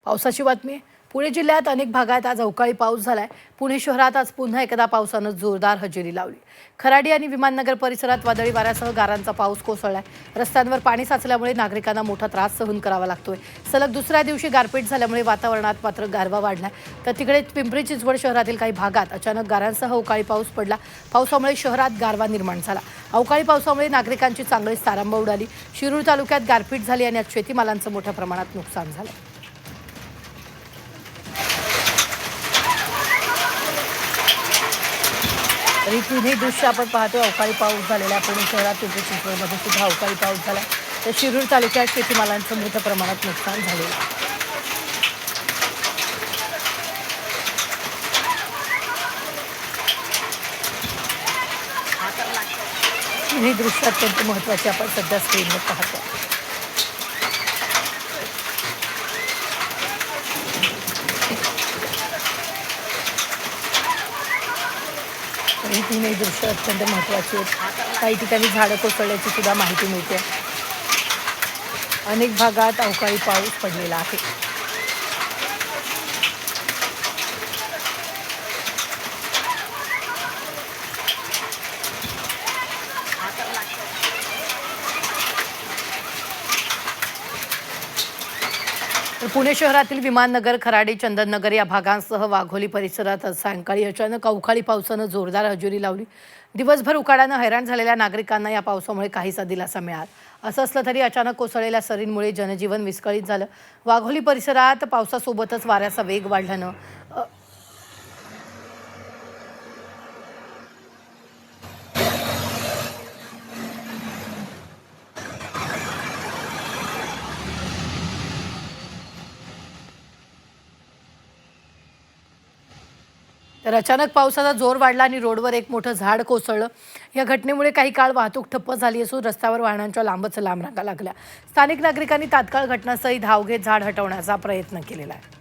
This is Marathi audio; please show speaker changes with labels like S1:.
S1: पावसाची बातमी आहे। पुणे जिल्ह्यात अनेक भागात आज अवकाळी पाऊस झालाय। पुणे शहरात आज पुन्हा एकदा पावसानं जोरदार हजेरी लावली। खराडी आणि विमाननगर परिसरात वादळी वाऱ्यासह गारांचा पाऊस कोसळलाय। रस्त्यांवर पाणी साचल्यामुळे नागरिकांना मोठा त्रास सहन करावा लागतोय। सलग दुसऱ्या दिवशी गारपीट झाल्यामुळे वातावरणात मात्र गारवा वाढलाय। तर तिकडे पिंपरी चिंचवड शहरातील काही भागात अचानक गारांसह अवकाळी पाऊस पडला। पावसामुळे शहरात गारवा निर्माण झाला। अवकाळी पावसामुळे नागरिकांची चांगलीच तारांबळ उडाली। शिरूर तालुक्यात गारपीट झाली आणि आज शेतीमालांचं मोठ्या प्रमाणात नुकसान झालं। तरी तिन्ही दृश्य आपण पाहतो। अवकाळी पाऊस झालेला पुणे शहरात पिंपरी चिंचवडमध्ये सुद्धा अवकाळी पाऊस झाला। तर शिरूर तालुक्यात शेतीमालांचं मोठ्या प्रमाणात नुकसान झालेलं आहे। तिन्ही दृश्य अत्यंत महत्त्वाचे आपण सध्या स्क्रीनवर पाहतो। ही तीनही दृश्य अत्यंत महत्त्वाची आहेत। काही ठिकाणी झाडं कोसळल्याची सुद्धा माहिती मिळते। अनेक भागात अवकाळी पाऊस पडलेला आहे। तर पुणे शहरातील विमाननगर, खराडी, चंदननगर या भागांसह वाघोली परिसरात आज सायंकाळी अचानक अवकाळी पावसानं जोरदार हजेरी लावली। दिवसभर उकाड्यानं हैराण झालेल्या नागरिकांना या पावसामुळे काहीसा दिलासा मिळाला। असं असलं तरी अचानक कोसळलेल्या सरींमुळे जनजीवन विस्कळीत झालं। वाघोली परिसरात पावसासोबतच वाऱ्याचा वेग वाढल्यानं तर अचानक पावसाचा जोर वाढला आणि रोडवर एक मोठं झाड कोसळलं। या घटनेमुळे काही काळ वाहतूक ठप्प झाली असून रस्त्यावर वाहनांच्या लांबच लांब रांगा लागल्या। स्थानिक नागरिकांनी तात्काळ घटनास्थळी धाव घेत झाड हटवण्याचा प्रयत्न केलेला आहे।